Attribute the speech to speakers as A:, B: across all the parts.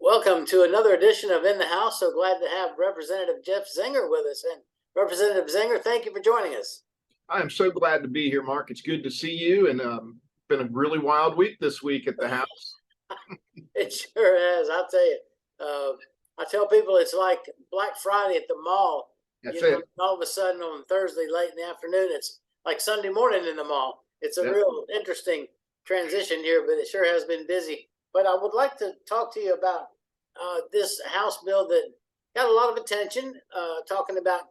A: Welcome to another edition of In the House. So glad to have Representative Jeff Zenger with us. And Representative Zenger, thank you for joining us.
B: I am so glad to be here, Mark. It's good to see you, and been a really wild week this week at the house.
A: It sure has. I'll tell you. I tell people it's like Black Friday at the mall.
B: That's it.
A: All of a sudden on Thursday late in the afternoon, it's like Sunday morning in the mall. It's a real interesting transition here, but it sure has been busy. But I would like to talk to you about this House bill that got a lot of attention, talking about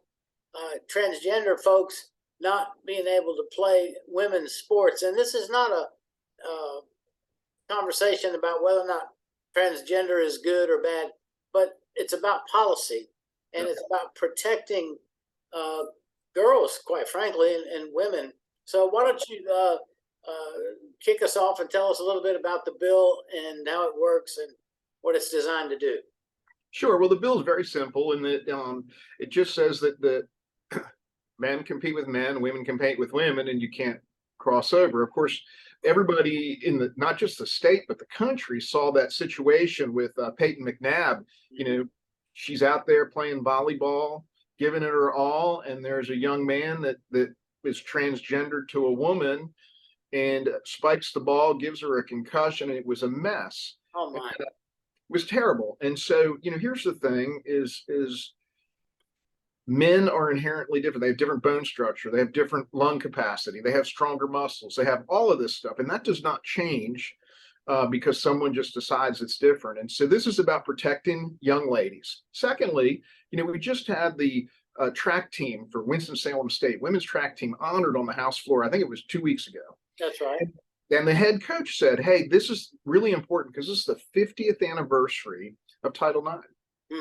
A: transgender folks not being able to play women's sports. And this is not a conversation about whether or not transgender is good or bad, but it's about policy, and it's about protecting girls, quite frankly, and women. So why don't you kick us off and tell us a little bit about the bill and how it works and what it's designed to do?
B: Sure. Well, the bill is very simple, and it just says that the men compete with men, women compete with women, and you can't cross over. Of course, everybody in the, not just the state, but the country saw that situation with Payton McNabb. You know, she's out there playing volleyball, giving it her all, and there's a young man that is transgendered to a woman and spikes the ball, gives her a concussion, and it was a mess.
A: Oh my.
B: It was terrible. And so, you know, here's the thing is men are inherently different. They have different bone structure. They have different lung capacity. They have stronger muscles. They have all of this stuff. And that does not change because someone just decides it's different. And so this is about protecting young ladies. Secondly, you know, we just had the track team for Winston-Salem State, women's track team, honored on the House floor. I think it was 2 weeks ago.
A: That's right.
B: And the head coach said, hey, this is really important because this is the 50th anniversary of Title IX,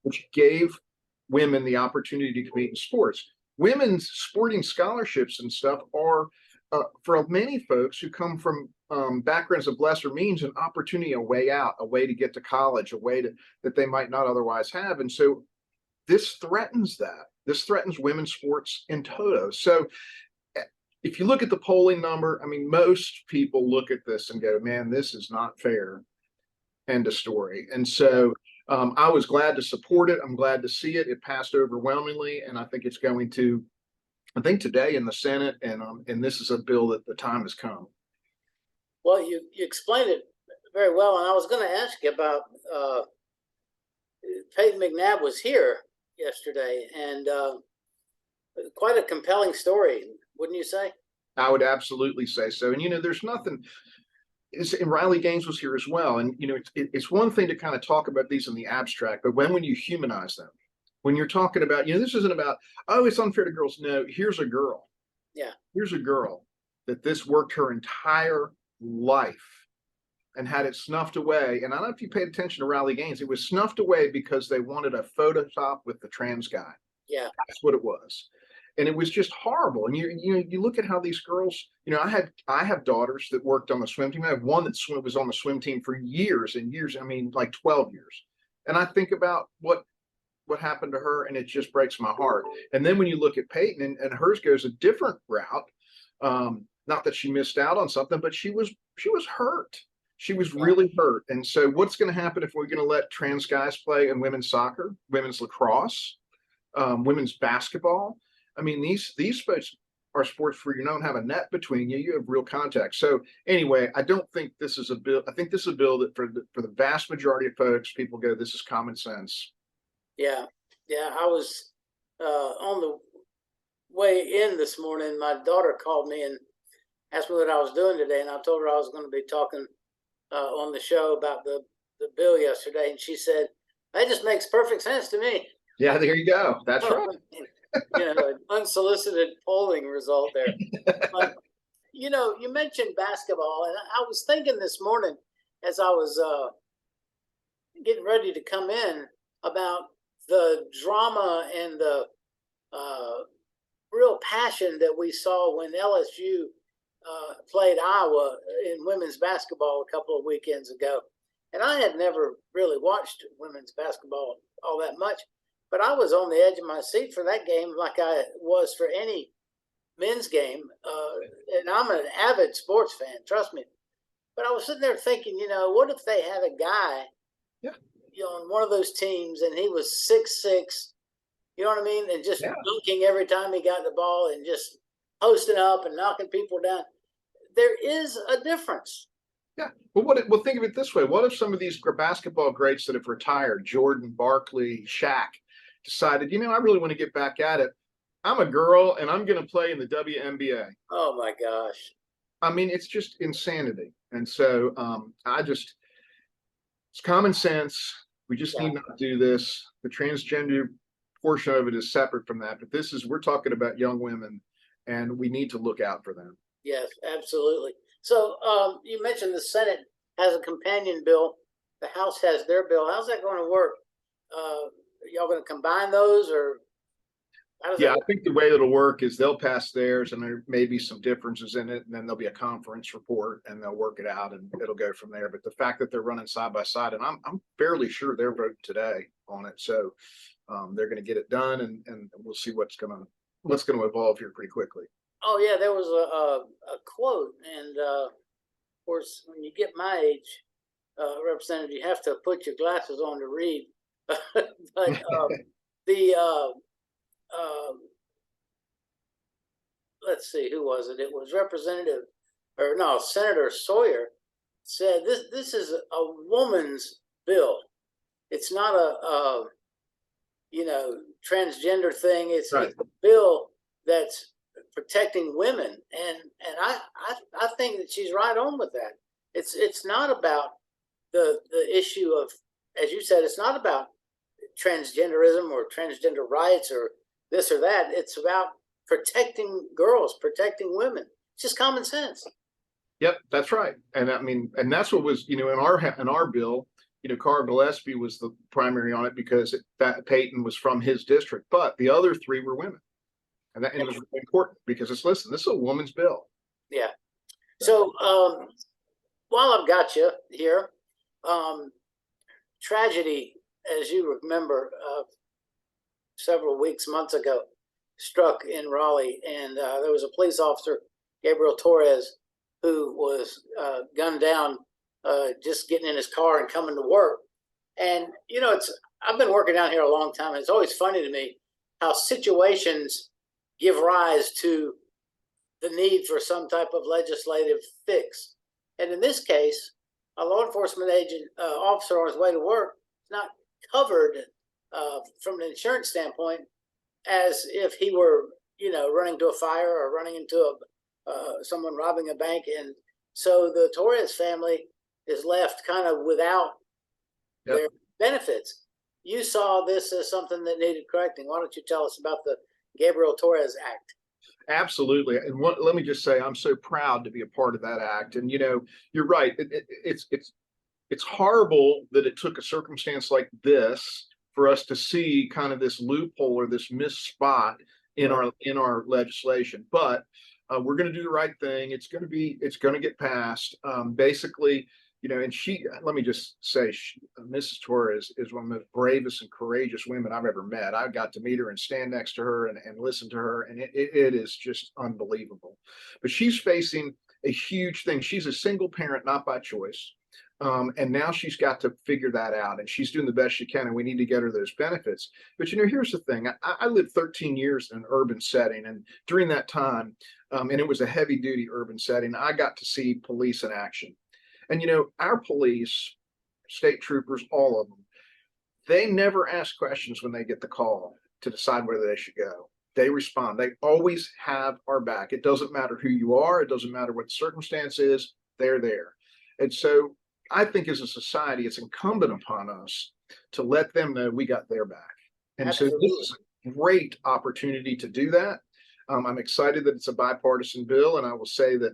B: which gave women the opportunity to compete in sports. Women's sporting scholarships and stuff are, for many folks who come from backgrounds of lesser means, an opportunity, a way out, a way to get to college, a way that they might not otherwise have. And so this threatens that. This threatens women's sports in toto. So if you look at the polling number, I mean, most people look at this and go, man, this is not fair. End of story. And so I was glad to support it. I'm glad to see it. It passed overwhelmingly, and I think it's going to, I think today in the Senate, and this is a bill that the time has come.
A: Well, you explained it very well, and I was going to ask you about Payton McNabb was here yesterday, and quite a compelling story, wouldn't you say?
B: I would absolutely say so. And, you know, there's nothing, and Riley Gaines was here as well. And, you know, it's one thing to kind of talk about these in the abstract, but when you humanize them, when you're talking about, you know, this isn't about, oh, it's unfair to girls. No, here's a girl.
A: Yeah.
B: Here's a girl that this worked her entire life and had it snuffed away. And I don't know if you paid attention to Riley Gaines. It was snuffed away because they wanted a Photoshop with the trans guy.
A: Yeah.
B: That's what it was. And it was just horrible. And you look at how these girls, you know, I have daughters that worked on the swim team. I have one that was on the swim team for years and years. I mean, like 12 years. And I think about what happened to her, and it just breaks my heart. And then when you look at Payton, and hers goes a different route. Not that she missed out on something, but she was hurt. She was really hurt. And so what's going to happen if we're going to let trans guys play in women's soccer, women's lacrosse, women's basketball? I mean, these sports are sports where you don't have a net between you. You have real contact. So anyway, I don't think this is a bill. I think this is a bill that for the vast majority of folks, people go, this is common sense.
A: Yeah. Yeah. I was on the way in this morning. My daughter called me and asked me what I was doing today. And I told her I was going to be talking on the show about the bill yesterday. And she said, that just makes perfect sense to me.
B: Yeah, there you go. That's right.
A: You know, an unsolicited polling result there. But, you know, you mentioned basketball, and I was thinking this morning as I was getting ready to come in about the drama and the real passion that we saw when LSU played Iowa in women's basketball a couple of weekends ago. And I had never really watched women's basketball all that much. But I was on the edge of my seat for that game like I was for any men's game. And I'm an avid sports fan, trust me. But I was sitting there thinking, you know, what if they had a guy on one of those teams, and he was 6'6", you know what I mean, and just dunking every time he got the ball, and just posting up and knocking people down. There is a difference.
B: Yeah. Well, think of it this way. What if some of these basketball greats that have retired, Jordan, Barkley, Shaq, decided, I really want to get back at it. I'm a girl and I'm going to play in the WNBA.
A: Oh my gosh.
B: I mean, it's just insanity. And so it's common sense. We just need not do this. The transgender portion of it is separate from that. But we're talking about young women, and we need to look out for them.
A: Yes, absolutely. So you mentioned the Senate has a companion bill. The House has their bill. How's that going to work? Y'all going to combine those, or how does that work?
B: I think the way it'll work is they'll pass theirs, and there may be some differences in it, and then there'll be a conference report, and they'll work it out, and it'll go from there. But the fact that they're running side by side, and I'm fairly sure they're voting today on it, so they're going to get it done, and we'll see what's going to evolve here pretty quickly.
A: Oh yeah, there was a quote, and of course, when you get my age, Representative, you have to put your glasses on to read. But let's see, who was it? It was Senator Sawyer said this is a woman's bill. It's not a transgender thing. It's a bill that's protecting women, and I think that she's right on with that. It's not about the issue of, as you said, it's not about transgenderism or transgender rights or this or that. It's about protecting girls, protecting women. It's just common sense.
B: Yep, that's right. And I mean, and that's what was, in our bill, Carl Gillespie was the primary on it because Payton was from his district, but the other three were women. And it was really important because this is a woman's bill.
A: Yeah. So while I've got you here, tragedy, as you remember, several months ago, struck in Raleigh, and there was a police officer, Gabriel Torres, who was gunned down just getting in his car and coming to work. And I've been working down here a long time, and it's always funny to me how situations give rise to the need for some type of legislative fix. And in this case, a law enforcement officer on his way to work is not covered from an insurance standpoint as if he were, running to a fire or running into someone robbing a bank. And so the Torres family is left kind of without their benefits. You saw this as something that needed correcting. Why don't you tell us about the Gabriel Torres Act?
B: Absolutely. And let me just say, I'm so proud to be a part of that act. And, you're right. It's horrible that it took a circumstance like this for us to see kind of this loophole or this missed spot in our legislation. But we're going to do the right thing. It's going to get passed. Basically, and let me just say, Mrs. Torres is one of the most bravest and courageous women I've ever met. I got to meet her and stand next to her and listen to her, and it is just unbelievable. But she's facing a huge thing. She's a single parent, not by choice. And now she's got to figure that out, and she's doing the best she can, and we need to get her those benefits. But here's the thing. I lived 13 years in an urban setting, and during that time, and it was a heavy duty urban setting, I got to see police in action. And our police, state troopers, all of them, they never ask questions when they get the call to decide whether they should go. They respond. They always have our back. It doesn't matter who you are. It doesn't matter what the circumstance is. They're there. And so I think as a society, it's incumbent upon us to let them know we got their back. And Absolutely. So this is a great opportunity to do that. I'm excited that it's a bipartisan bill, and I will say that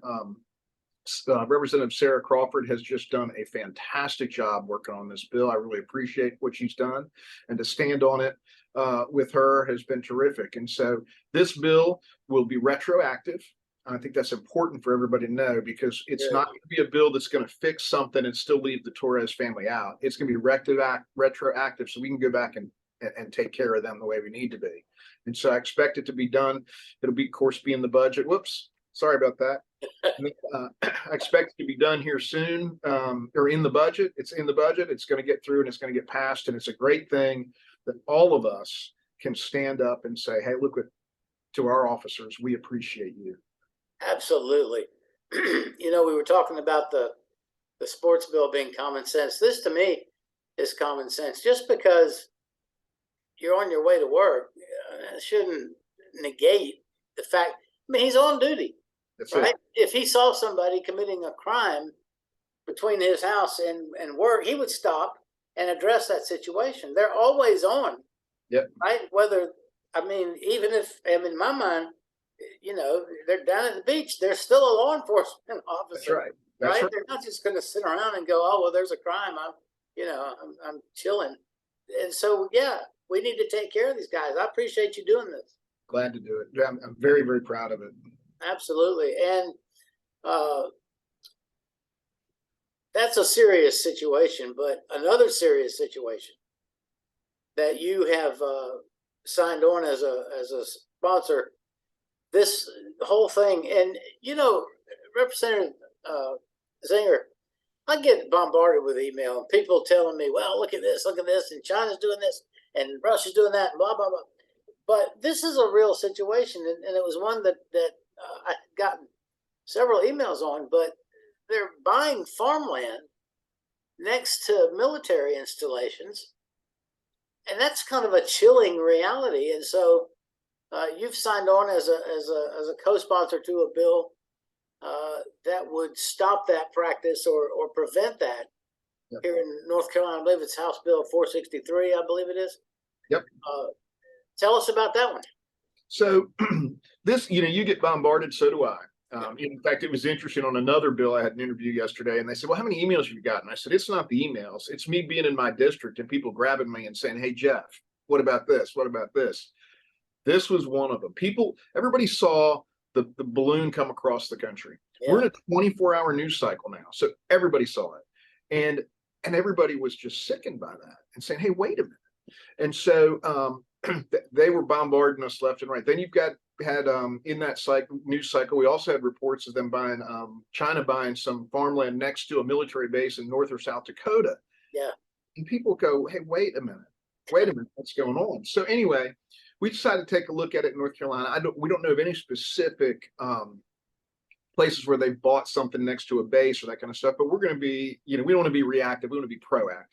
B: Representative Sarah Crawford has just done a fantastic job working on this bill. I really appreciate what she's done, and to stand on it with her has been terrific. And so this bill will be retroactive. I think that's important for everybody to know, because it's not going to be a bill that's going to fix something and still leave the Torres family out. It's going to be retroactive, so we can go back and take care of them the way we need to be. And so I expect it to be done. It'll be, of course, be in the budget. Sorry about that. I expect it to be done here soon, or in the budget. It's in the budget. It's going to get through and it's going to get passed. And it's a great thing that all of us can stand up and say, hey, look, to our officers, we appreciate you.
A: Absolutely. You know, we were talking about the sports bill being common sense. This to me is common sense. Just because you're on your way to work shouldn't negate the fact. I mean, he's on duty.
B: That's
A: right?
B: it.
A: If he saw somebody committing a crime between his house and work, he would stop and address that situation. They're always on.
B: Yep.
A: Right? Whether, I mean, even if, in my mind, you know, they're down at the beach, they're still a law enforcement officer.
B: That's right. That's
A: right?
B: right.
A: They're not just going to sit around and go, oh, well, there's a crime. I'm chilling. And so, yeah, we need to take care of these guys. I appreciate you doing this.
B: Glad to do it. I'm very, very proud of it.
A: Absolutely. And that's a serious situation, but another serious situation that you have signed on as a sponsor, this whole thing. And, you know, Representative Zenger, I get bombarded with email and people telling me, well, look at this, and China's doing this, and Russia's doing that, and blah, blah, blah. But this is a real situation, and it was one that I've gotten several emails on, but they're buying farmland next to military installations. And that's kind of a chilling reality. And so you've signed on as a co-sponsor to a bill that would stop that practice or prevent that. Yep. Here in North Carolina. I believe it's House Bill 463, I believe it is.
B: Yep.
A: Tell us about that one.
B: So this, you know, you get bombarded, so do I. In fact, it was interesting on another bill. I had an interview yesterday and they said, well, how many emails have you gotten? I said, it's not the emails. It's me being in my district and people grabbing me and saying, hey, Jeff, what about this? What about this? This was one of them. Everybody saw the balloon come across the country. Yeah. We're in a 24-hour news cycle now. So everybody saw it. And everybody was just sickened by that and saying, hey, wait a minute. And so they were bombarding us left and right. Then you've had in that news cycle, we also had reports of them buying China buying some farmland next to a military base in North or South Dakota.
A: Yeah.
B: And people go, hey, wait a minute, what's going on? So anyway, we decided to take a look at it in North Carolina. We don't know of any specific places where they bought something next to a base or that kind of stuff, but we're going to be, you know, we don't want to be reactive. We want to be proactive.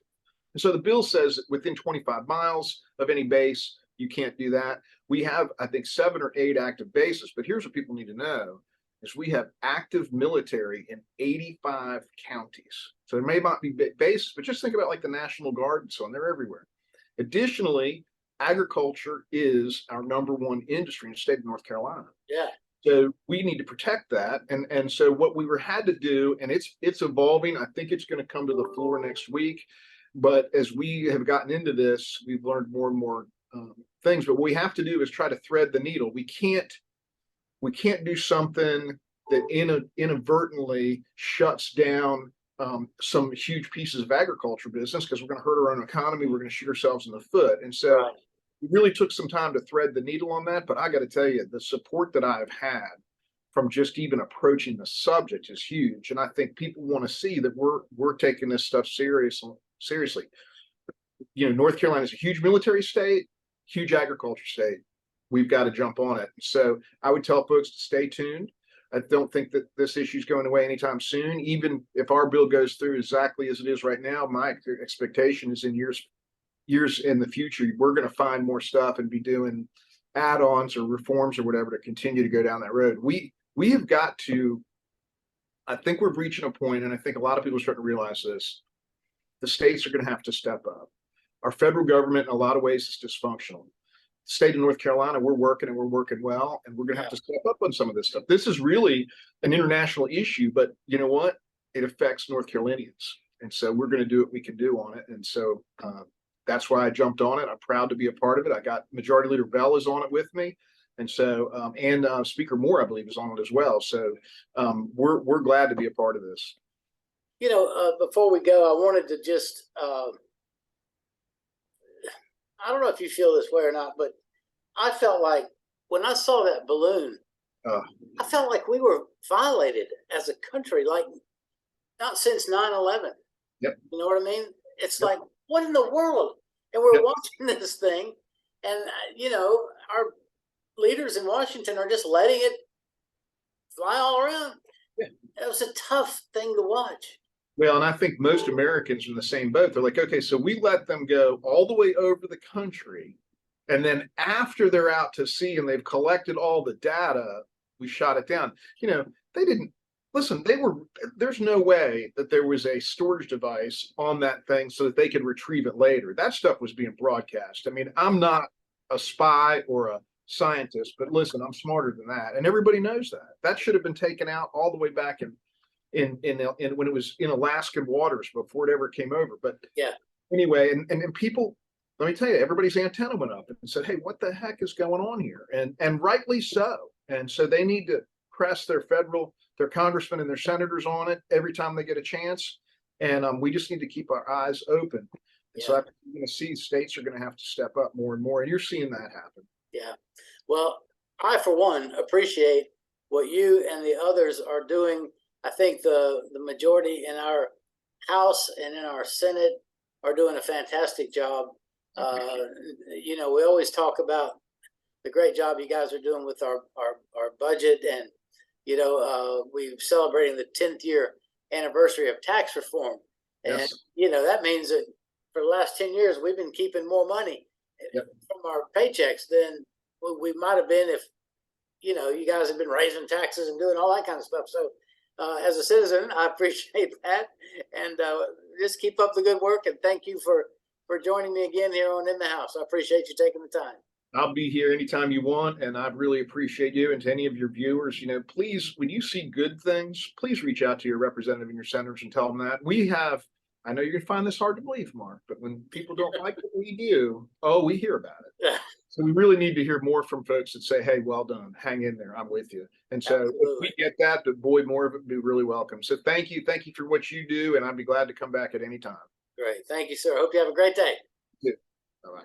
B: And so the bill says that within 25 miles of any base, you can't do that. We have, I think, 7 or 8 active bases, but here's what people need to know is we have active military in 85 counties. So there may not be bases, but just think about like the National Guard and so on, they're everywhere. Additionally, agriculture is our #1 industry in the state of North Carolina.
A: Yeah.
B: So we need to protect that. And so what we had to do, and it's evolving, I think it's going to come to the floor next week. But as we have gotten into this, we've learned more and more things. But what we have to do is try to thread the needle. We can't do something that inadvertently shuts down some huge pieces of agriculture business because we're going to hurt our own economy. We're going to shoot ourselves in the foot. And so right. We really took some time to thread the needle on that. But I got to tell you, the support that I've had from just even approaching the subject is huge. And I think people want to see that we're taking this stuff seriously. You know, North Carolina is a huge military state, huge agriculture state. We've got to jump on it. So I would tell folks to stay tuned. I don't think that this issue is going away anytime soon. Even if our bill goes through exactly as it is right now, my expectation is in years in the future, we're going to find more stuff and be doing add-ons or reforms or whatever to continue to go down that road. We have got to, I think we're reaching a point, and I think a lot of people are starting to realize this. The states are going to have to step up. Our federal government, in a lot of ways, is dysfunctional. The state of North Carolina, we're working well, and we're going to have to step up on some of this stuff. This is really an international issue, but you know what? It affects North Carolinians. And so we're going to do what we can do on it. And so that's why I jumped on it. I'm proud to be a part of it. I got Majority Leader Bell is on it with me. And so, Speaker Moore, I believe, is on it as well. So we're glad to be a part of this.
A: You know, before we go, I wanted to just, I don't know if you feel this way or not, but I felt like when I saw that balloon I felt like we were violated as a country, like not since 9/11.
B: Yep.
A: You know what I mean? It's
B: Yep.
A: like, what in the world? And we're
B: Yep.
A: watching this thing, and our leaders in Washington are just letting it fly all around.
B: Yeah.
A: It was a tough thing to watch.
B: Well, and I think most Americans are in the same boat. They're like, okay, so we let them go all the way over the country. And then after they're out to sea and they've collected all the data, we shot it down. They didn't listen. There's no way that there was a storage device on that thing so that they could retrieve it later. That stuff was being broadcast. I mean, I'm not a spy or a scientist, but listen, I'm smarter than that. And everybody knows that. That should have been taken out all the way back in when it was in Alaskan waters before it ever came over. But
A: yeah,
B: anyway, and people, let me tell you, everybody's antenna went up and said, hey, what the heck is going on here? And rightly so. And so they need to press their congressmen and their senators on it every time they get a chance. And we just need to keep our eyes open. And so I think you're going to see states are going to have to step up more and more. And you're seeing that happen.
A: Yeah. Well, I, for one, appreciate what you and the others are doing. I think the majority in our House and in our Senate are doing a fantastic job. We always talk about the great job you guys are doing with our budget, and we're celebrating the 10th year anniversary of tax reform, and that means that for the last 10 years we've been keeping more money from our paychecks than we might have been if you guys have been raising taxes and doing all that kind of stuff. So as a citizen, I appreciate that, and just keep up the good work, and thank you for joining me again here on In the House. I appreciate you taking the time.
B: I'll be here anytime you want, and I really appreciate you. And to any of your viewers, please, when you see good things, please reach out to your representative and your senators and tell them that. I know you're going to find this hard to believe, Mark, but when people don't like what we do, we hear about it. So we really need to hear more from folks that say, hey, well done, hang in there, I'm with you. And so if we get that, boy, more of it would be really welcome. So thank you for what you do, and I'd be glad to come back at any time.
A: Great. Thank you, sir. Hope you have a great day.
B: You too. All right.